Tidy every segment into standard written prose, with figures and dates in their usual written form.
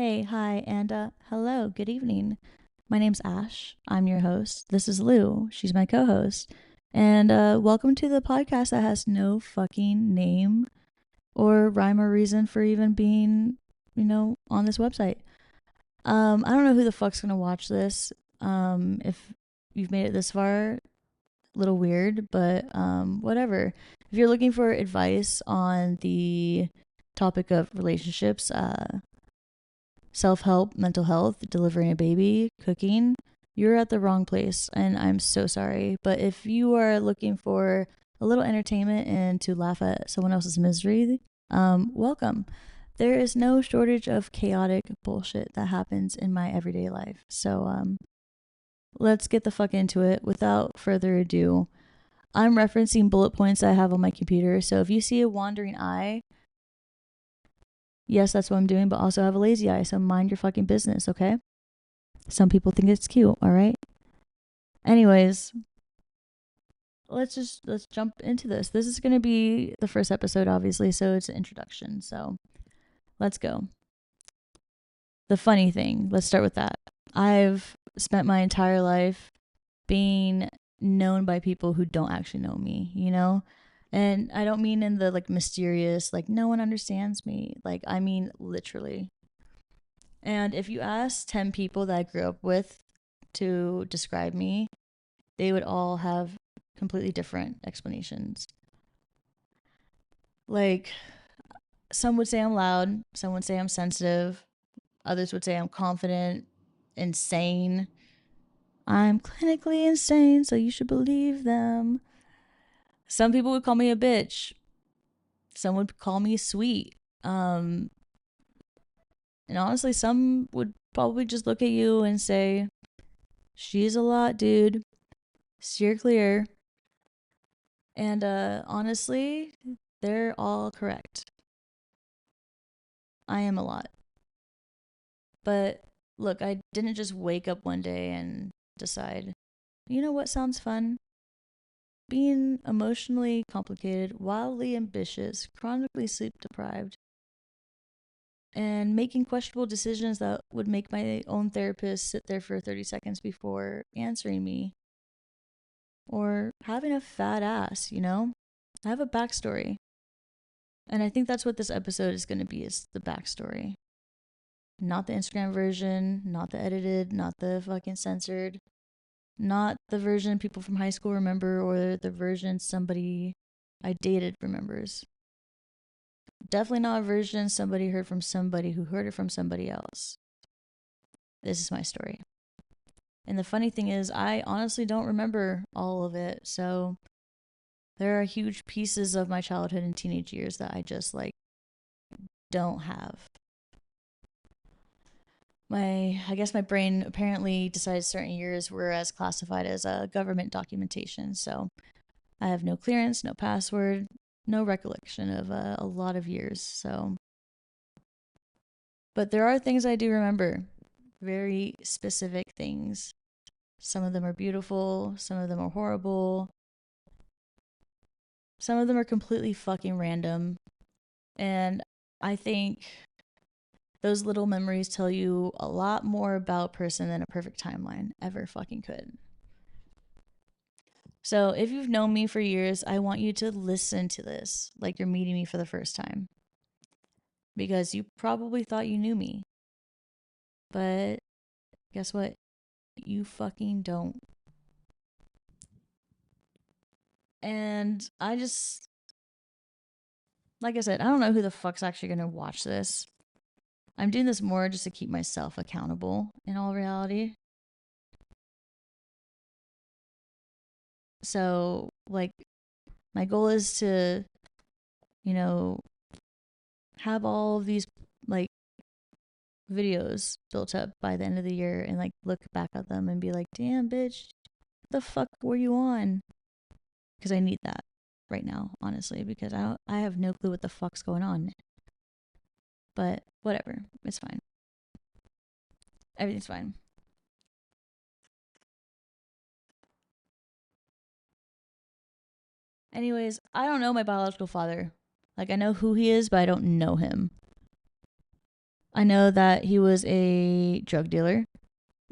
Hey, hi, and hello, good evening. My name's Ash. I'm your host. This is Lou. She's my co host. And welcome to the podcast that has no fucking name or rhyme or reason for even being, on this website. I don't know who the fuck's gonna watch this. If you've made it this far, a little weird, but whatever. If you're looking for advice on the topic of relationships, self help, mental health, delivering a baby, cooking, you're at the wrong place. And I'm so sorry. But if you are looking for a little entertainment and to laugh at someone else's misery, welcome. There is no shortage of chaotic bullshit that happens in my everyday life. So let's get the fuck into it. Without further ado, I'm referencing bullet points I have on my computer. So if you see a wandering eye, yes, that's what I'm doing, but also have a lazy eye. So mind your fucking business, okay? Some people think it's cute, all right? Anyways, let's jump into this. This is going to be the first episode obviously, so it's an introduction. So, let's go. The funny thing, let's start with that. I've spent my entire life being known by people who don't actually know me, you know? And I don't mean in the like mysterious, like no one understands me. Like I mean literally. And if you ask 10 people that I grew up with to describe me, they would all have completely different explanations. Like, some would say I'm loud, some would say I'm sensitive, others would say I'm confident, insane. I'm clinically insane, so you should believe them. Some people would call me a bitch. Some would call me sweet. Um, and honestly, some would probably just look at you and say, she's a lot, dude. Steer clear. And honestly, they're all correct. I am a lot. But look, I didn't just wake up one day and decide, you know what sounds fun? Being emotionally complicated, wildly ambitious, chronically sleep deprived, and making questionable decisions that would make my own therapist sit there for 30 seconds before answering me. Or having a fat ass, you know? I have a backstory. And I think that's what this episode is going to be, is the backstory. Not the Instagram version, not the edited, not the fucking censored, not the version people from high school remember or the version somebody I dated remembers. Definitely not a version somebody heard from somebody who heard it from somebody else. This is my story. And the funny thing is, I honestly don't remember all of it. So there are huge pieces of my childhood and teenage years that I just like don't have. I guess my brain apparently decides certain years were as classified as a government documentation. So I have no clearance, no password, no recollection of a lot of years. So, but there are things I do remember, very specific things. Some of them are beautiful, some of them are horrible, some of them are completely fucking random. And I think those little memories tell you a lot more about a person than a perfect timeline ever fucking could. So if you've known me for years, I want you to listen to this like you're meeting me for the first time. Because you probably thought you knew me. But guess what? You fucking don't. And I just, like I said, I don't know who the fuck's actually gonna watch this. I'm doing this more just to keep myself accountable in all reality. So, like, my goal is to, you know, have all of these, like, videos built up by the end of the year and, like, look back at them and be like, damn, bitch, what the fuck were you on? Because I need that right now, honestly, because I have no clue what the fuck's going on. But whatever, it's fine. Everything's fine. Anyways, I don't know my biological father. Like, I know who he is, but I don't know him. I know that he was a drug dealer.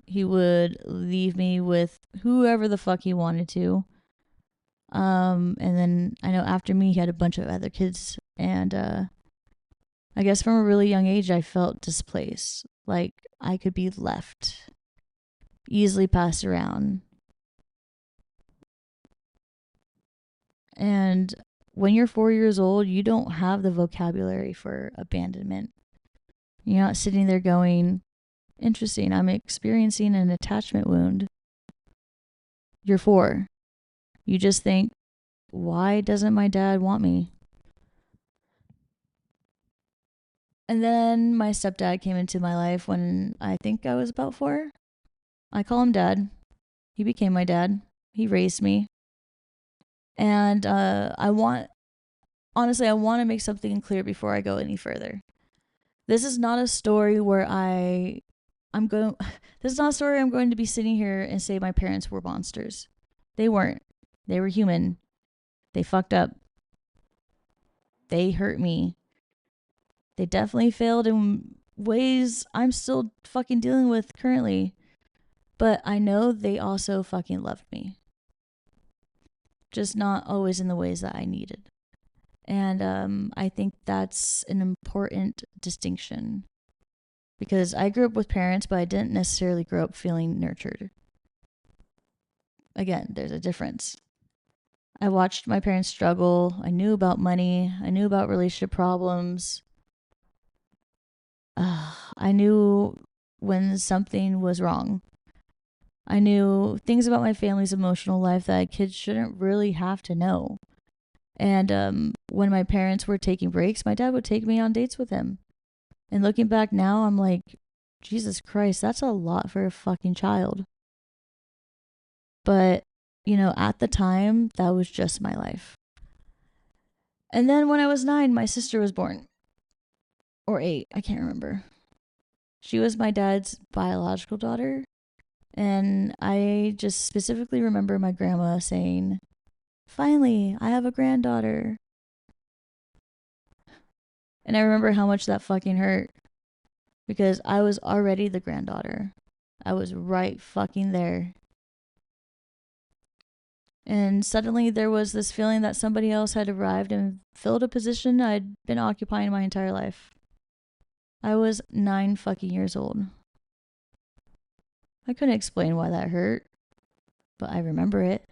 He would leave me with whoever the fuck he wanted to. And then I know after me, he had a bunch of other kids. And I guess from a really young age, I felt displaced. Like I could be left, easily passed around. And when you're 4 years old, you don't have the vocabulary for abandonment. You're not sitting there going, interesting, I'm experiencing an attachment wound. You're 4. You just think, why doesn't my dad want me? And then my stepdad came into my life when I think I was about 4. I call him dad. He became my dad. He raised me. And honestly, I want to make something clear before I go any further. This is not a story where this is not a story I'm going to be sitting here and say my parents were monsters. They weren't. They were human. They fucked up. They hurt me. They definitely failed in ways I'm still fucking dealing with currently. But I know they also fucking loved me. Just not always in the ways that I needed. And I think that's an important distinction. Because I grew up with parents, but I didn't necessarily grow up feeling nurtured. Again, there's a difference. I watched my parents struggle. I knew about money. I knew about relationship problems. I knew when something was wrong. I knew things about my family's emotional life that kids shouldn't really have to know. And when my parents were taking breaks, my dad would take me on dates with him. And looking back now, I'm like, Jesus Christ, that's a lot for a fucking child. But, at the time, that was just my life. And then when I was 9, my sister was born. Or 8, I can't remember. She was my dad's biological daughter. And I just specifically remember my grandma saying, finally, I have a granddaughter. And I remember how much that fucking hurt. Because I was already the granddaughter. I was right fucking there. And suddenly there was this feeling that somebody else had arrived and filled a position I'd been occupying my entire life. I was 9 fucking years old. I couldn't explain why that hurt, but I remember it.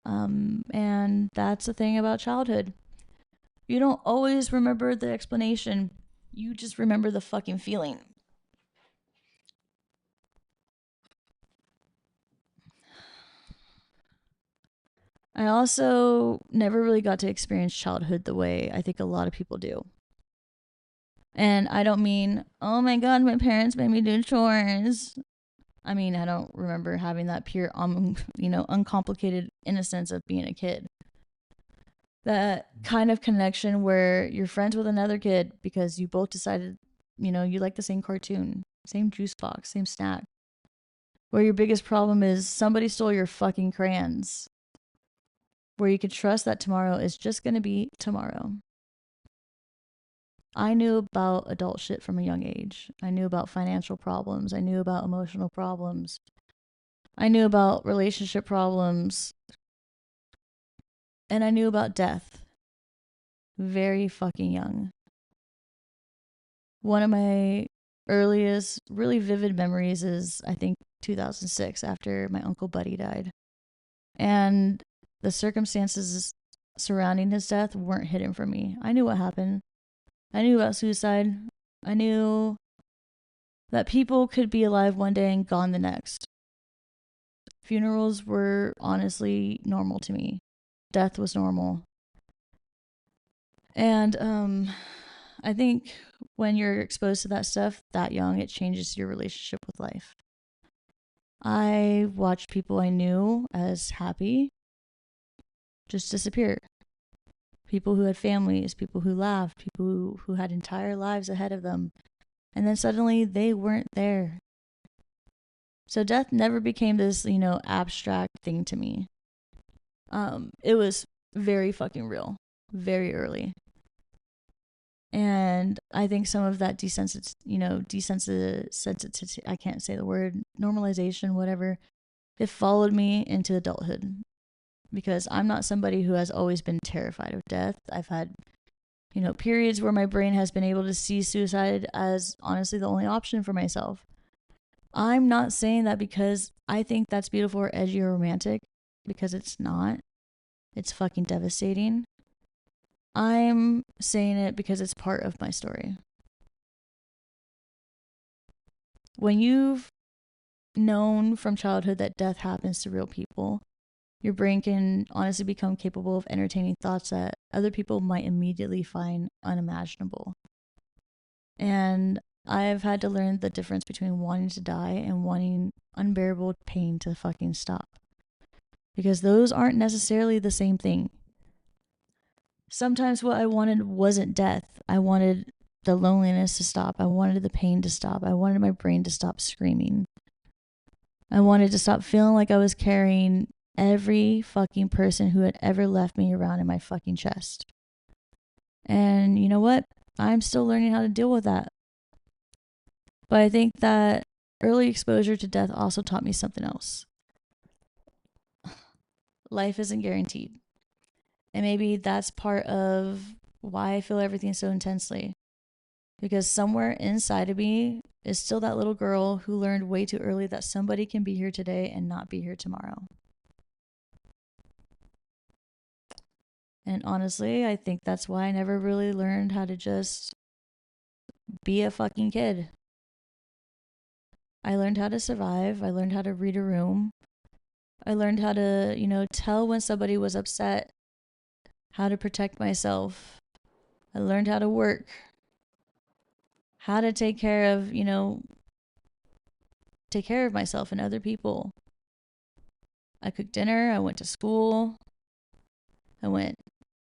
And that's the thing about childhood. You don't always remember the explanation. You just remember the fucking feeling. I also never really got to experience childhood the way I think a lot of people do. And I don't mean, oh my God, my parents made me do chores. I mean, I don't remember having that pure, uncomplicated innocence of being a kid. That kind of connection where you're friends with another kid because you both decided, you like the same cartoon, same juice box, same snack. Where your biggest problem is somebody stole your fucking crayons. Where you can trust that tomorrow is just going to be tomorrow. I knew about adult shit from a young age. I knew about financial problems. I knew about emotional problems. I knew about relationship problems. And I knew about death. Very fucking young. One of my earliest, really vivid memories is, I think, 2006 after my Uncle Buddy died. And the circumstances surrounding his death weren't hidden from me. I knew what happened. I knew about suicide. I knew that people could be alive one day and gone the next. Funerals were honestly normal to me. Death was normal. And I think when you're exposed to that stuff that young, it changes your relationship with life. I watched people I knew as happy just disappear. People who had families, people who laughed, people who had entire lives ahead of them. And then suddenly they weren't there. So death never became this, abstract thing to me. It was very fucking real, very early. And I think some of that desensitization, I can't say the word, normalization, whatever, it followed me into adulthood because I'm not somebody who has always been terrified of death. I've had, periods where my brain has been able to see suicide as honestly the only option for myself. I'm not saying that because I think that's beautiful or edgy or romantic, because it's not. It's fucking devastating. I'm saying it because it's part of my story. When you've known from childhood that death happens to real people, your brain can honestly become capable of entertaining thoughts that other people might immediately find unimaginable. And I've had to learn the difference between wanting to die and wanting unbearable pain to fucking stop. Because those aren't necessarily the same thing. Sometimes what I wanted wasn't death. I wanted the loneliness to stop. I wanted the pain to stop. I wanted my brain to stop screaming. I wanted to stop feeling like I was carrying every fucking person who had ever left me around in my fucking chest. And you know what? I'm still learning how to deal with that. But I think that early exposure to death also taught me something else. Life isn't guaranteed. And maybe that's part of why I feel everything so intensely. Because somewhere inside of me is still that little girl who learned way too early that somebody can be here today and not be here tomorrow. And honestly, I think that's why I never really learned how to just be a fucking kid. I learned how to survive. I learned how to read a room. I learned how to, tell when somebody was upset, how to protect myself. I learned how to work, how to take care of myself and other people. I cooked dinner. I went to school. I went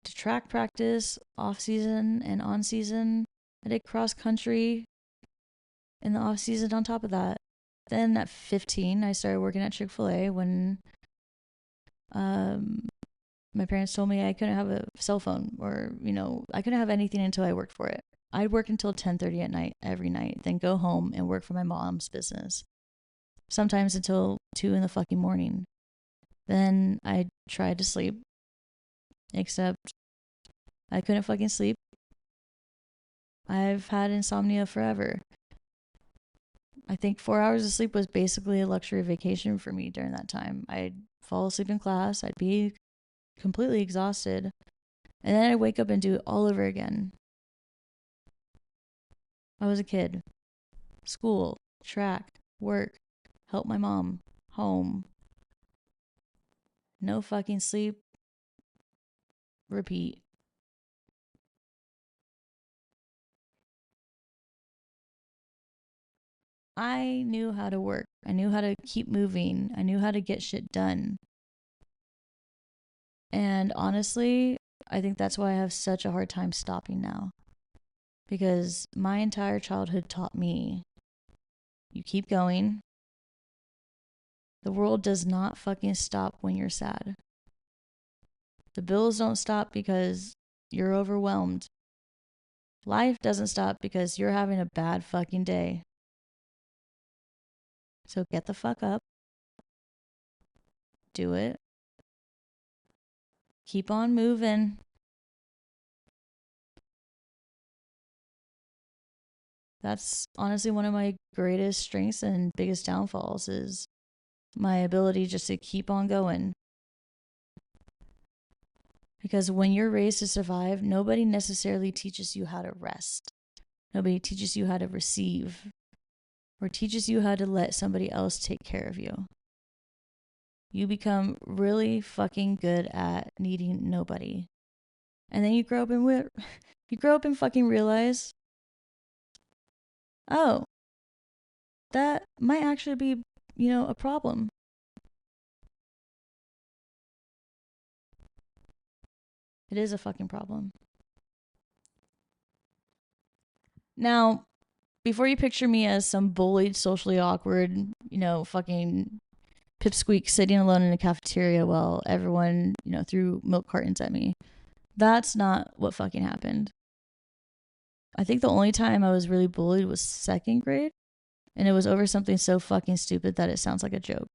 to track practice, off season and on season. I did cross country in the off season on top of that. Then at 15, I started working at Chick-fil-A when my parents told me I couldn't have a cell phone or, I couldn't have anything until I worked for it. I'd work until 10:30 at night every night, then go home and work for my mom's business. Sometimes until 2 in the fucking morning. Then I tried to sleep, except I couldn't fucking sleep. I've had insomnia forever. I think 4 hours of sleep was basically a luxury vacation for me during that time. I'd fall asleep in class. I'd be completely exhausted. And then I'd wake up and do it all over again. I was a kid. School, track, work, help my mom, home. No fucking sleep. Repeat. I knew how to work. I knew how to keep moving. I knew how to get shit done. And honestly, I think that's why I have such a hard time stopping now. Because my entire childhood taught me you keep going. The world does not fucking stop when you're sad. The bills don't stop because you're overwhelmed. Life doesn't stop because you're having a bad fucking day. So get the fuck up. Do it. Keep on moving. That's honestly one of my greatest strengths and biggest downfalls is my ability just to keep on going. Because when you're raised to survive, nobody necessarily teaches you how to rest. Nobody teaches you how to receive or teaches you how to let somebody else take care of you. You become really fucking good at needing nobody. And then you grow up and fucking realize, oh, that might actually be, a problem. It is a fucking problem. Now, before you picture me as some bullied, socially awkward, fucking pipsqueak sitting alone in a cafeteria while everyone, threw milk cartons at me, that's not what fucking happened. I think the only time I was really bullied was second grade, and it was over something so fucking stupid that it sounds like a joke.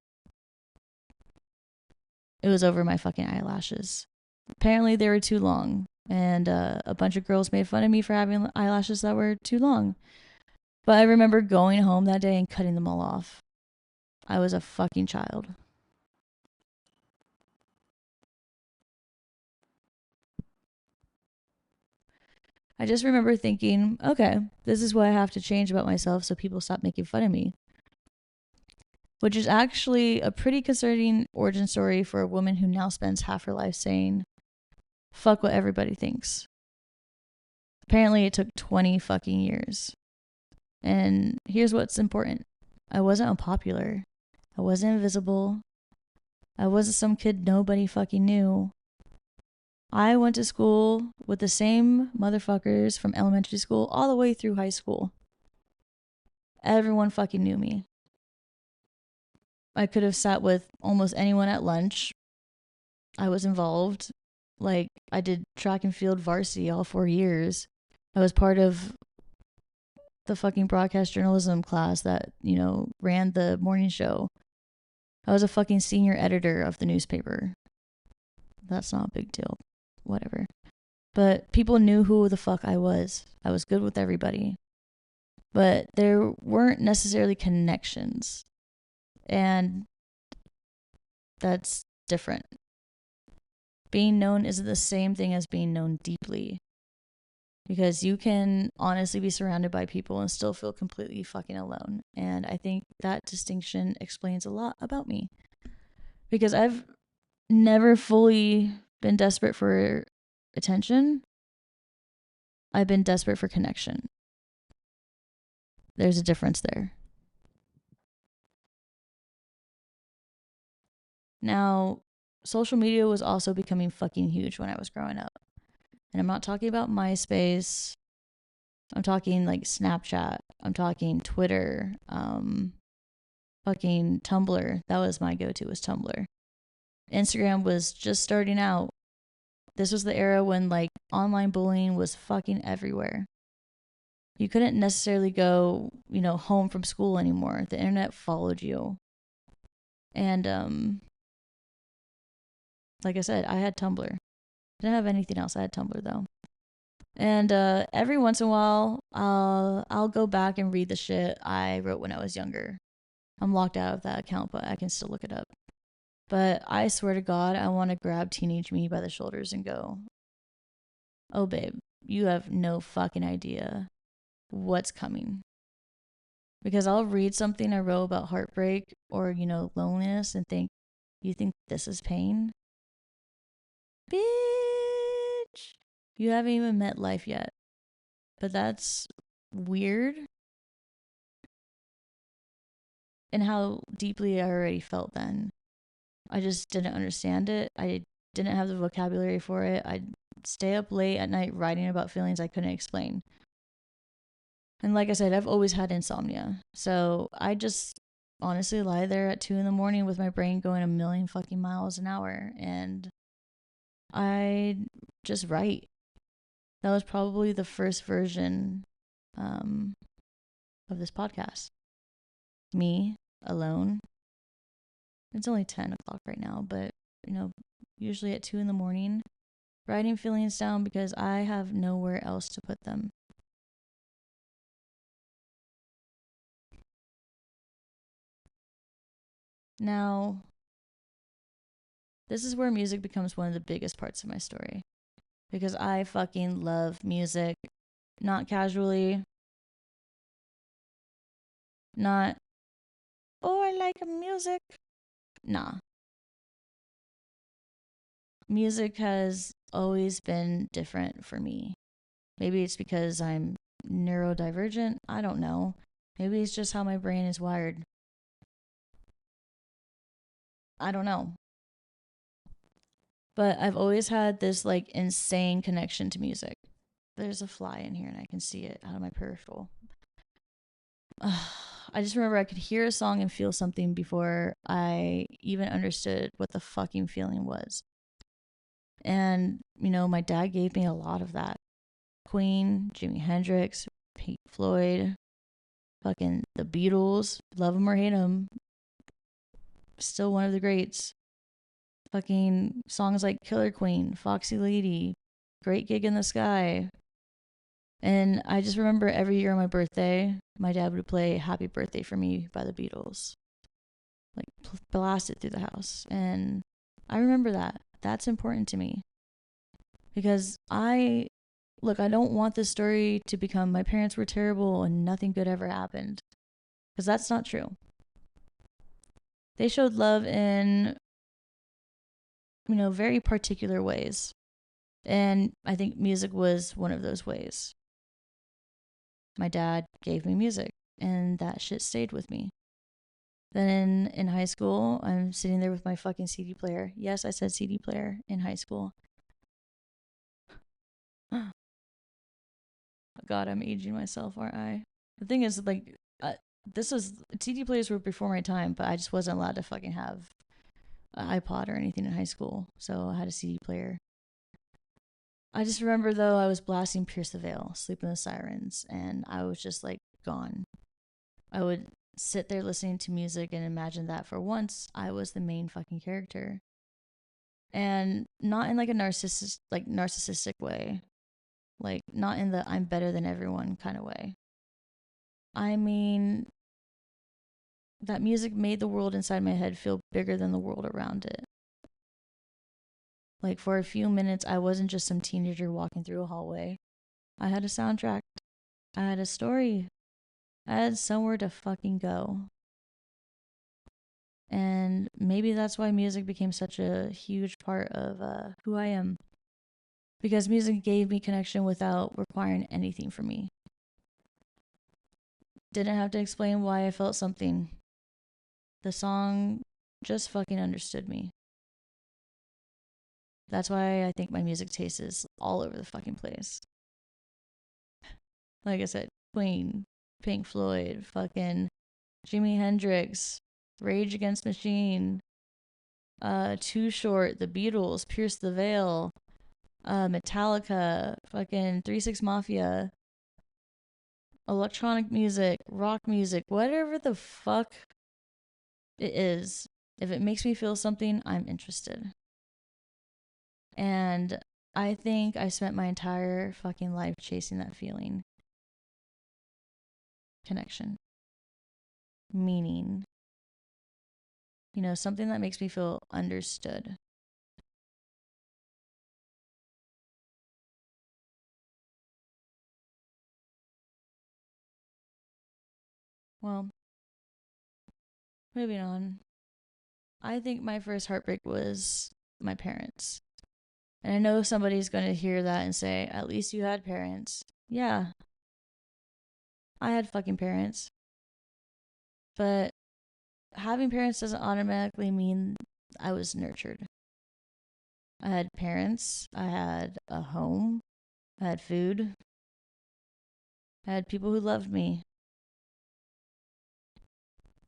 It was over my fucking eyelashes. Apparently, they were too long, and a bunch of girls made fun of me for having eyelashes that were too long. But I remember going home that day and cutting them all off. I was a fucking child. I just remember thinking, okay, this is what I have to change about myself so people stop making fun of me. Which is actually a pretty concerning origin story for a woman who now spends half her life saying, fuck what everybody thinks. Apparently, it took 20 fucking years. And here's what's important: I wasn't unpopular, I wasn't invisible, I wasn't some kid nobody fucking knew. I went to school with the same motherfuckers from elementary school all the way through high school. Everyone fucking knew me. I could have sat with almost anyone at lunch. I was involved. Like, I did track and field varsity all 4 years. I was part of the fucking broadcast journalism class that, ran the morning show. I was a fucking senior editor of the newspaper. That's not a big deal. Whatever. But people knew who the fuck I was. I was good with everybody. But there weren't necessarily connections. And that's different. Being known isn't the same thing as being known deeply. Because you can honestly be surrounded by people and still feel completely fucking alone. And I think that distinction explains a lot about me. Because I've never fully been desperate for attention. I've been desperate for connection. There's a difference there. Now, social media was also becoming fucking huge when I was growing up. And I'm not talking about MySpace. I'm talking like Snapchat. I'm talking Twitter. Fucking Tumblr. That was my go-to, was Tumblr. Instagram was just starting out. This was the era when like online bullying was fucking everywhere. You couldn't necessarily go, home from school anymore. The internet followed you. And like I said, I had Tumblr. Didn't have anything else. I had Tumblr though. And every once in a while, I'll go back and read the shit I wrote when I was younger. I'm locked out of that account, but I can still look it up. But I swear to God, I want to grab teenage me by the shoulders and go, oh, babe, you have no fucking idea what's coming. Because I'll read something I wrote about heartbreak or, loneliness and think, you think this is pain? Bitch, you haven't even met life yet. But that's weird. And how deeply I already felt then. I just didn't understand it. I didn't have the vocabulary for it. I'd stay up late at night writing about feelings I couldn't explain. And like I said, I've always had insomnia. So I just honestly lie there at 2 a.m. with my brain going a million fucking miles an hour. And I just write. That was probably the first version of this podcast. Me, alone. It's only 10 o'clock right now, but, usually at 2 a.m, writing feelings down because I have nowhere else to put them. Now, this is where music becomes one of the biggest parts of my story. Because I fucking love music. Not casually. Not, oh, I like music. Nah. Music has always been different for me. Maybe it's because I'm neurodivergent. I don't know. Maybe it's just how my brain is wired. I don't know. But I've always had this like insane connection to music. There's a fly in here and I can see it out of my peripheral. I just remember I could hear a song and feel something before I even understood what the fucking feeling was. And, my dad gave me a lot of that. Queen, Jimi Hendrix, Pink Floyd, fucking the Beatles. Love them or hate them, still one of the greats. Fucking songs like Killer Queen, Foxy Lady, Great Gig in the Sky. And I just remember every year on my birthday, my dad would play Happy Birthday for Me by the Beatles. Like, blast it through the house. And I remember that. That's important to me. Because I don't want this story to become my parents were terrible and nothing good ever happened. Because that's not true. They showed love in, very particular ways. And I think music was one of those ways. My dad gave me music, and that shit stayed with me. Then in high school, I'm sitting there with my fucking CD player. Yes, I said CD player in high school. God, I'm aging myself, aren't I? The thing is, like, CD players were before my time, but I just wasn't allowed to fucking have an iPod or anything in high school, so I had a CD player. I just remember, though, I was blasting Pierce the Veil, Sleep in the Sirens, and I was just, like, gone. I would sit there listening to music and imagine that for once I was the main fucking character. And not in, like, a narcissistic way. Like, not in the I'm better than everyone kind of way. I mean, that music made the world inside my head feel bigger than the world around it. Like, for a few minutes, I wasn't just some teenager walking through a hallway. I had a soundtrack. I had a story. I had somewhere to fucking go. And maybe that's why music became such a huge part of who I am. Because music gave me connection without requiring anything from me. Didn't have to explain why I felt something. The song just fucking understood me. That's why I think my music taste is all over the fucking place. Like I said, Queen, Pink Floyd, fucking Jimi Hendrix, Rage Against the Machine, Too Short, The Beatles, Pierce the Veil, Metallica, fucking 3 6 Mafia, electronic music, rock music, whatever the fuck it is. If it makes me feel something, I'm interested. And I think I spent my entire fucking life chasing that feeling. Connection. Meaning. Something that makes me feel understood. Well, moving on. I think my first heartbreak was my parents. And I know somebody's going to hear that and say, at least you had parents. Yeah, I had fucking parents. But having parents doesn't automatically mean I was nurtured. I had parents, I had a home, I had food, I had people who loved me.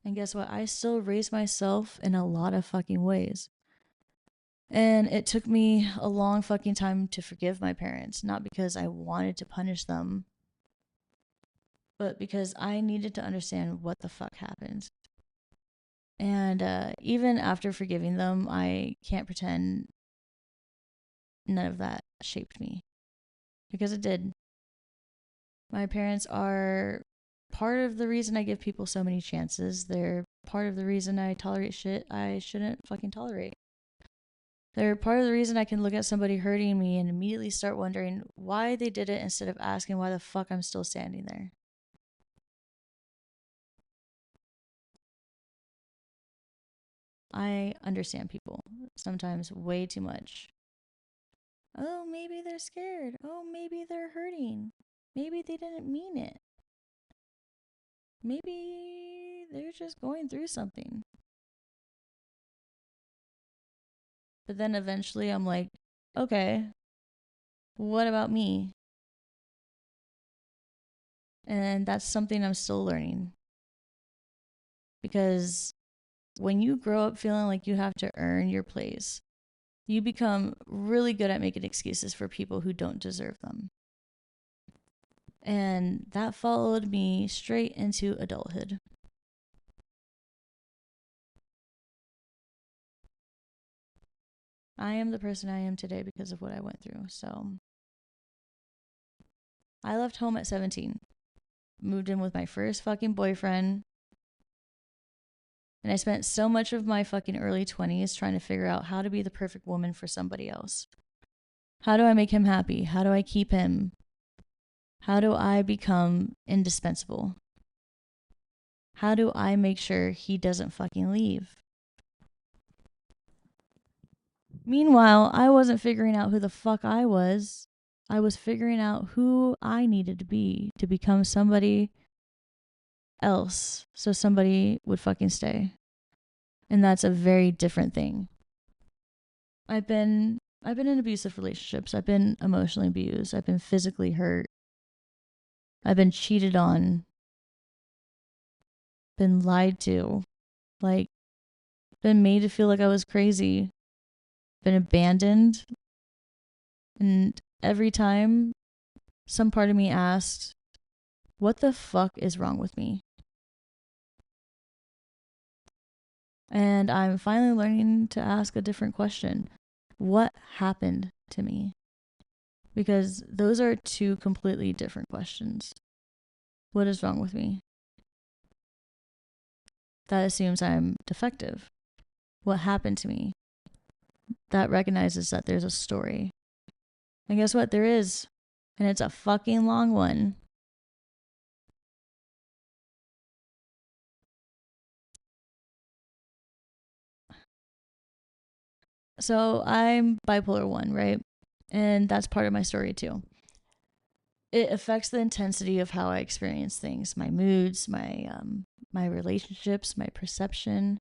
And guess what? I still raised myself in a lot of fucking ways. And it took me a long fucking time to forgive my parents, not because I wanted to punish them, but because I needed to understand what the fuck happened. And even after forgiving them, I can't pretend none of that shaped me. Because it did. My parents are part of the reason I give people so many chances. They're part of the reason I tolerate shit I shouldn't fucking tolerate. They're part of the reason I can look at somebody hurting me and immediately start wondering why they did it instead of asking why the fuck I'm still standing there. I understand people sometimes way too much. Oh, maybe they're scared. Oh, maybe they're hurting. Maybe they didn't mean it. Maybe they're just going through something. But then eventually I'm like, okay, what about me? And that's something I'm still learning. Because when you grow up feeling like you have to earn your place, you become really good at making excuses for people who don't deserve them. And that followed me straight into adulthood. I am the person I am today because of what I went through. So I left home at 17, moved in with my first fucking boyfriend, and I spent so much of my fucking early 20s trying to figure out how to be the perfect woman for somebody else. How do I make him happy? How do I keep him? How do I become indispensable? How do I make sure he doesn't fucking leave? Meanwhile, I wasn't figuring out who the fuck I was. I was figuring out who I needed to be to become somebody else so somebody would fucking stay. And that's a very different thing. I've been in abusive relationships. I've been emotionally abused. I've been physically hurt. I've been cheated on. Been lied to. Like, been made to feel like I was crazy. Been abandoned. And every time some part of me asked, what the fuck is wrong with me? And I'm finally learning to ask a different question. What happened to me? Because those are two completely different questions. What is wrong with me? That assumes I'm defective. What happened to me? That recognizes that there's a story. And guess what? There is. And it's a fucking long one. So I'm bipolar 1, right? And that's part of my story too. It affects the intensity of how I experience things, my moods, my relationships, my perception.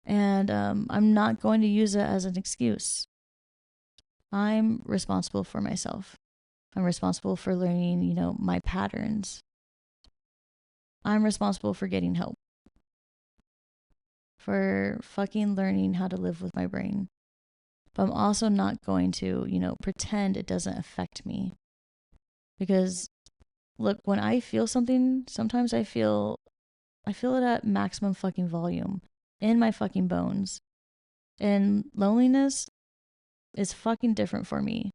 And I'm not going to use it as an excuse. I'm responsible for myself. I'm responsible for learning, my patterns. I'm responsible for getting help. For fucking learning how to live with my brain. But I'm also not going to, pretend it doesn't affect me. Because look, when I feel something, sometimes I feel it at maximum fucking volume in my fucking bones. And loneliness is fucking different for me.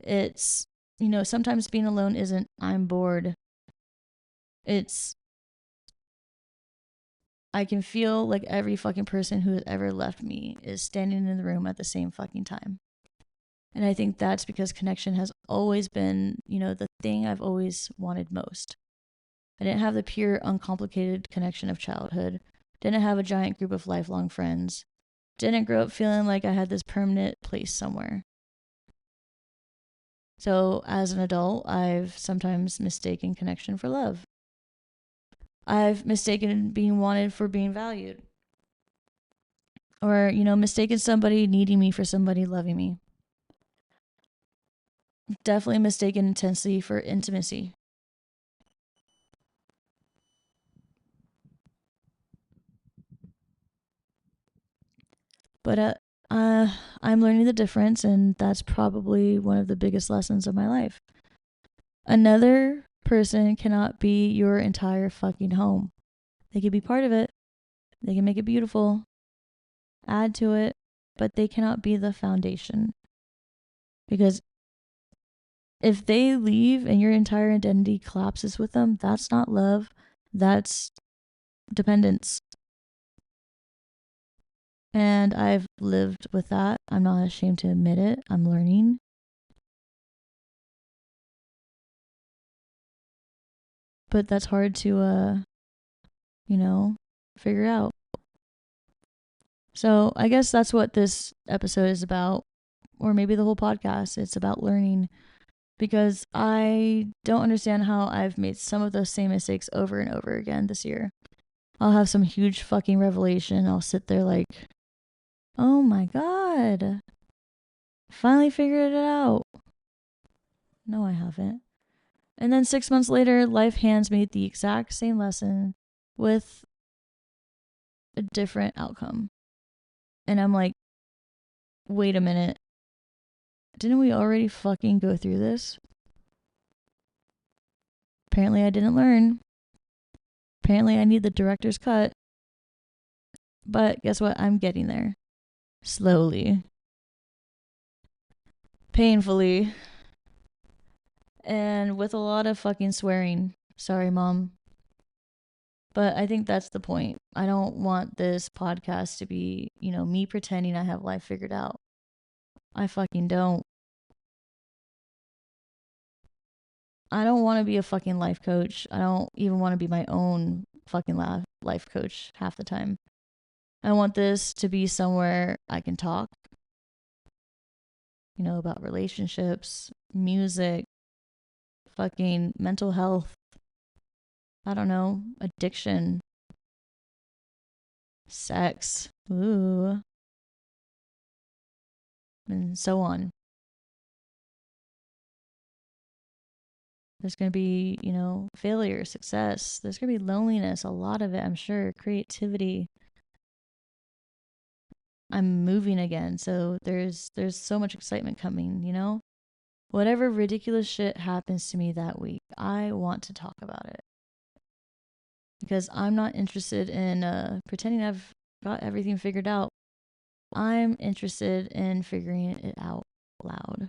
It's, sometimes being alone isn't I'm bored. It's I can feel like every fucking person who has ever left me is standing in the room at the same fucking time. And I think that's because connection has always been, the thing I've always wanted most. I didn't have the pure, uncomplicated connection of childhood. Didn't have a giant group of lifelong friends. Didn't grow up feeling like I had this permanent place somewhere. So as an adult, I've sometimes mistaken connection for love. I've mistaken being wanted for being valued. Or, mistaken somebody needing me for somebody loving me. Definitely mistaken intensity for intimacy. But I'm learning the difference, and that's probably one of the biggest lessons of my life. Another person cannot be your entire fucking home. They can be part of it. They can make it beautiful, add to it, but they cannot be the foundation. Because if they leave and your entire identity collapses with them, that's not love. That's dependence. And I've lived with that. I'm not ashamed to admit it. I'm learning. But that's hard to, figure out. So I guess that's what this episode is about, or maybe the whole podcast. It's about learning, because I don't understand how I've made some of those same mistakes over and over again this year. I'll have some huge fucking revelation. I'll sit there like, oh my God, finally figured it out. No, I haven't. And then 6 months later, life hands me the exact same lesson with a different outcome. And I'm like, wait a minute. Didn't we already fucking go through this? Apparently, I didn't learn. Apparently, I need the director's cut. But guess what? I'm getting there. Slowly. Painfully. And with a lot of fucking swearing. Sorry, Mom. But I think that's the point. I don't want this podcast to be, me pretending I have life figured out. I fucking don't. I don't want to be a fucking life coach. I don't even want to be my own fucking life coach half the time. I want this to be somewhere I can talk, about relationships, music, fucking mental health, I don't know, addiction, sex, ooh, and so on. There's going to be, failure, success. There's going to be loneliness, a lot of it, I'm sure, creativity. I'm moving again, so there's so much excitement coming. Whatever ridiculous shit happens to me that week, I want to talk about it. Because I'm not interested in pretending I've got everything figured out. I'm interested in figuring it out loud.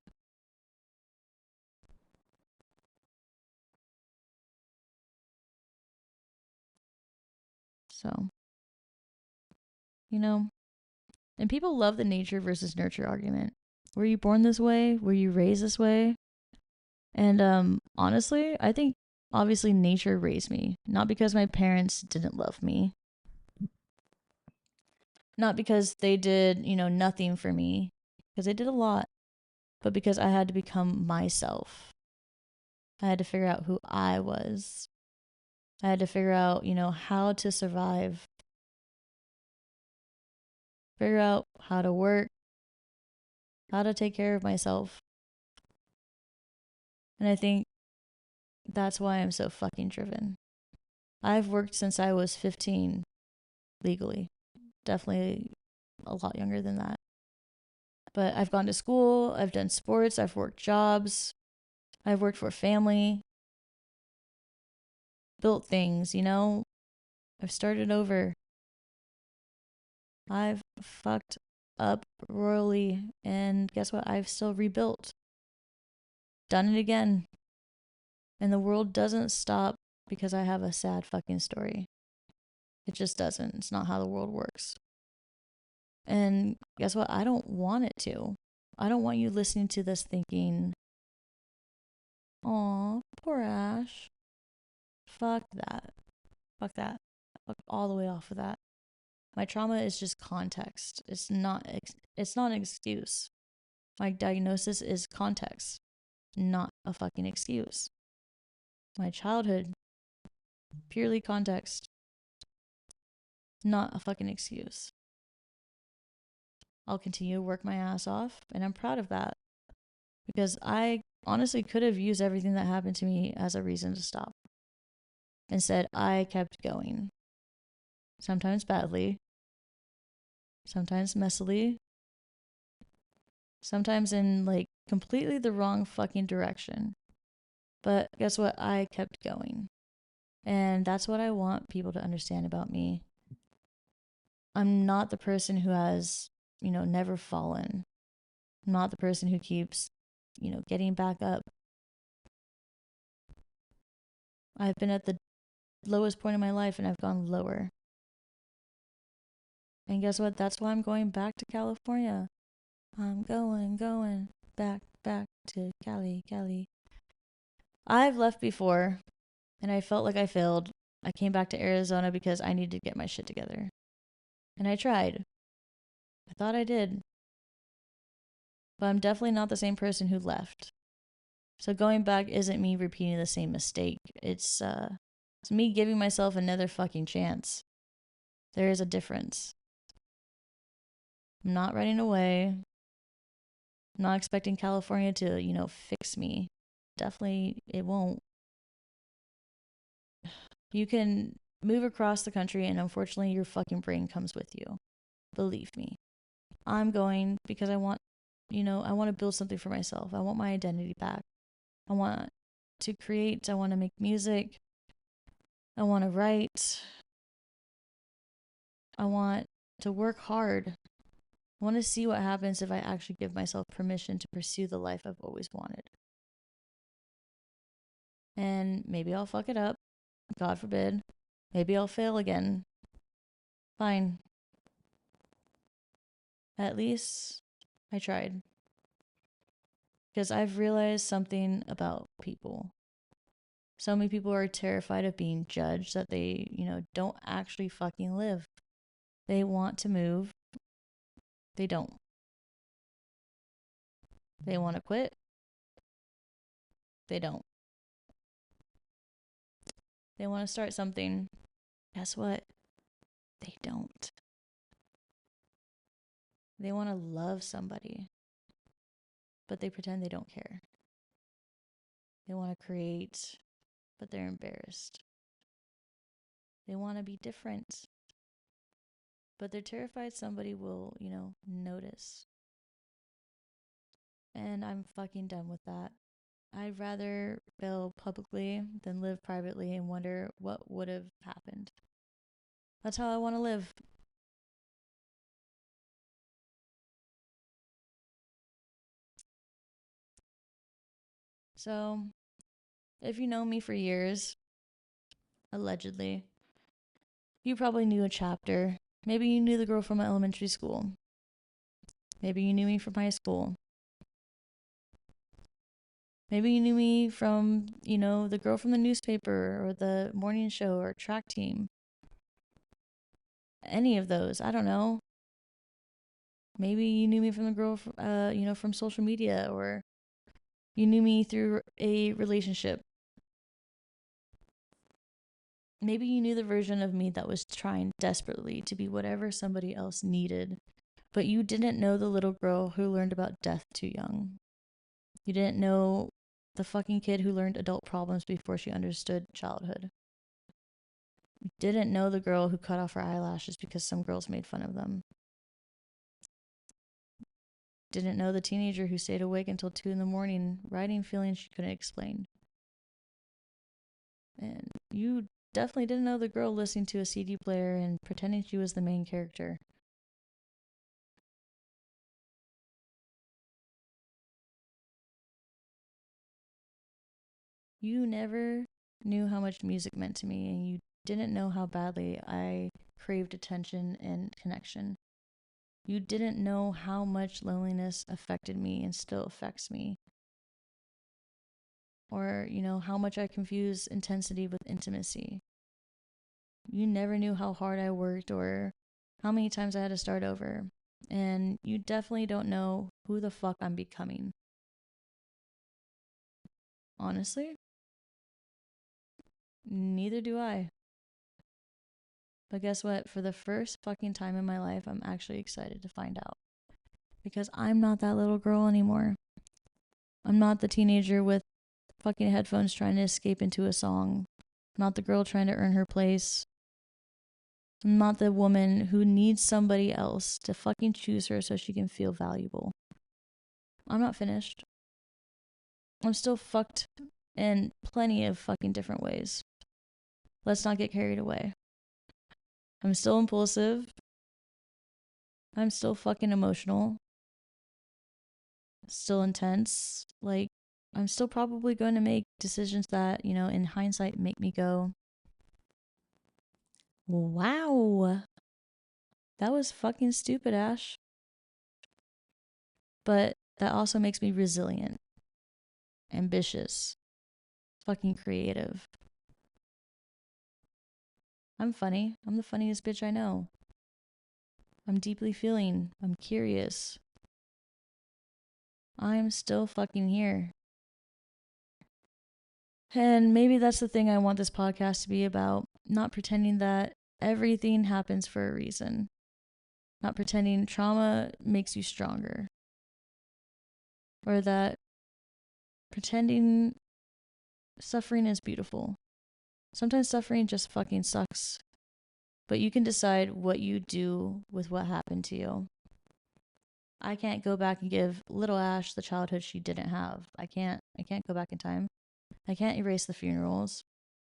So, and people love the nature versus nurture argument. Were you born this way? Were you raised this way? And honestly, I think obviously nature raised me, not because my parents didn't love me, not because they did, nothing for me, because they did a lot, but because I had to become myself. I had to figure out who I was. I had to figure out, how to survive, figure out how to work, how to take care of myself. And I think that's why I'm so fucking driven. I've worked since I was 15 legally. Definitely a lot younger than that. But I've gone to school, I've done sports, I've worked jobs, I've worked for family, built things, I've started over. I've fucked up royally, and guess what? I've still rebuilt. Done it again. And the world doesn't stop because I have a sad fucking story. It just doesn't. It's not how the world works. And guess what? I don't want it to. I don't want you listening to this thinking, aw, poor Ash. Fuck that. Fuck that. Fuck all the way off of that. My trauma is just context. It's not an excuse. My diagnosis is context, not a fucking excuse. My childhood, purely context, not a fucking excuse. I'll continue to work my ass off, and I'm proud of that. Because I honestly could have used everything that happened to me as a reason to stop. Instead, I kept going. Sometimes badly, sometimes messily, sometimes in completely the wrong fucking direction. But guess what? I kept going. And that's what I want people to understand about me. I'm not the person who has, never fallen. I'm not the person who keeps, getting back up. I've been at the lowest point in my life and I've gone lower. And guess what? That's why I'm going back to California. I'm going back to Cali. I've left before and I felt like I failed. I came back to Arizona because I needed to get my shit together. And I tried. I thought I did. But I'm definitely not the same person who left. So going back isn't me repeating the same mistake. It's me giving myself another fucking chance. There is a difference. I'm not running away. I'm not expecting California to, fix me. Definitely it won't. You can move across the country and unfortunately your fucking brain comes with you. Believe me. I'm going because I want to build something for myself. I want my identity back. I want to create. I want to make music. I want to write. I want to work hard. I want to see what happens if I actually give myself permission to pursue the life I've always wanted. And maybe I'll fuck it up. God forbid. Maybe I'll fail again. Fine. At least I tried. Because I've realized something about people. So many people are terrified of being judged that they, don't actually fucking live. They want to move. They don't. They want to quit. They don't. They want to start something. Guess what? They don't. They want to love somebody, but they pretend they don't care. They want to create, but they're embarrassed. They want to be different, but they're terrified somebody will, notice. And I'm fucking done with that. I'd rather fail publicly than live privately and wonder what would have happened. That's how I want to live. So, if you know me for years, allegedly, you probably knew a chapter. Maybe you knew the girl from elementary school. Maybe you knew me from high school. Maybe you knew me from, the girl from the newspaper or the morning show or track team. Any of those. I don't know. Maybe you knew me from the girl, from social media, or you knew me through a relationship. Maybe you knew the version of me that was trying desperately to be whatever somebody else needed, but you didn't know the little girl who learned about death too young. You didn't know the fucking kid who learned adult problems before she understood childhood. You didn't know the girl who cut off her eyelashes because some girls made fun of them. Didn't know the teenager who stayed awake until 2 a.m. writing feelings she couldn't explain. And you definitely didn't know the girl listening to a CD player and pretending she was the main character. You never knew how much music meant to me, and you didn't know how badly I craved attention and connection. You didn't know how much loneliness affected me and still affects me. Or, how much I confuse intensity with intimacy. You never knew how hard I worked or how many times I had to start over. And you definitely don't know who the fuck I'm becoming. Honestly, neither do I. But guess what? For the first fucking time in my life, I'm actually excited to find out. Because I'm not that little girl anymore. I'm not the teenager with fucking headphones trying to escape into a song. I'm not the girl trying to earn her place. I'm not the woman who needs somebody else to fucking choose her so she can feel valuable. I'm not finished. I'm still fucked in plenty of fucking different ways. Let's not get carried away. I'm still impulsive. I'm still fucking emotional. Still intense. Like, I'm still probably going to make decisions that, in hindsight make me go, wow, that was fucking stupid, Ash. But that also makes me resilient, ambitious, fucking creative. I'm funny. I'm the funniest bitch I know. I'm deeply feeling. I'm curious. I'm still fucking here. And maybe that's the thing I want this podcast to be about. Not pretending that everything happens for a reason. Not pretending trauma makes you stronger. Or that pretending suffering is beautiful. Sometimes suffering just fucking sucks. But you can decide what you do with what happened to you. I can't go back and give little Ash the childhood she didn't have. I can't go back in time. I can't erase the funerals.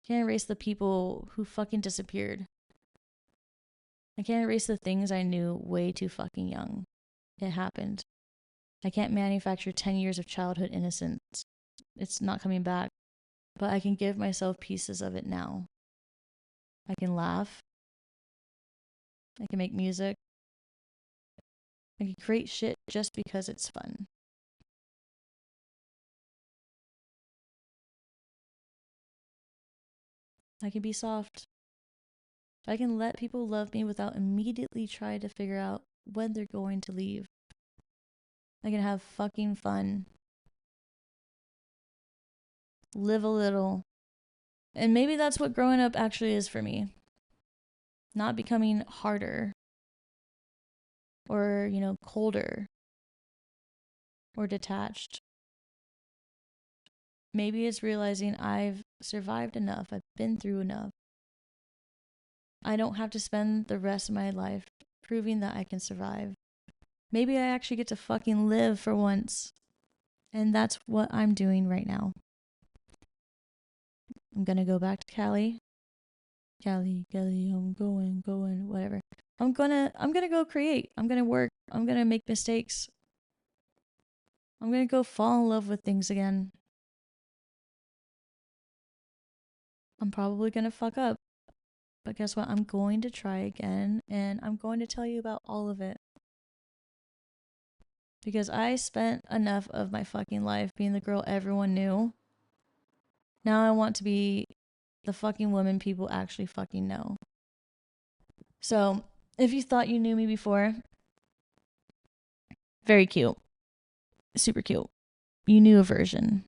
I can't erase the people who fucking disappeared. I can't erase the things I knew way too fucking young. It happened. I can't manufacture 10 years of childhood innocence. It's not coming back. But I can give myself pieces of it now. I can laugh. I can make music. I can create shit just because it's fun. I can be soft. I can let people love me without immediately trying to figure out when they're going to leave. I can have fucking fun. Live a little. And maybe that's what growing up actually is for me. Not becoming harder or, colder or detached. Maybe it's realizing I've survived enough. I've been through enough. I don't have to spend the rest of my life proving that I can survive. Maybe I actually get to fucking live for once. And that's what I'm doing right now. I'm gonna go back to Cali. Cali, I'm going, whatever. I'm gonna go create. I'm gonna work. I'm gonna make mistakes. I'm gonna go fall in love with things again. I'm probably gonna fuck up. But guess what? I'm going to try again, and I'm going to tell you about all of it. Because I spent enough of my fucking life being the girl everyone knew. Now I want to be the fucking woman people actually fucking know. So, if you thought you knew me before, very cute. Super cute. You knew a version.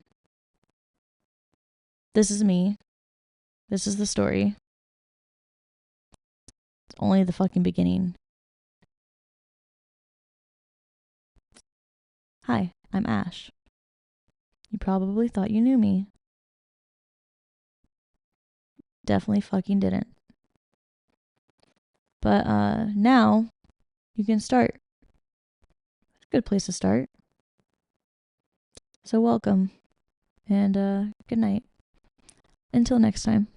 This is me. This is the story. It's only the fucking beginning. Hi, I'm Ash. You probably thought you knew me. Definitely fucking didn't. But now you can start. Good place to start. So welcome and good night. Until next time.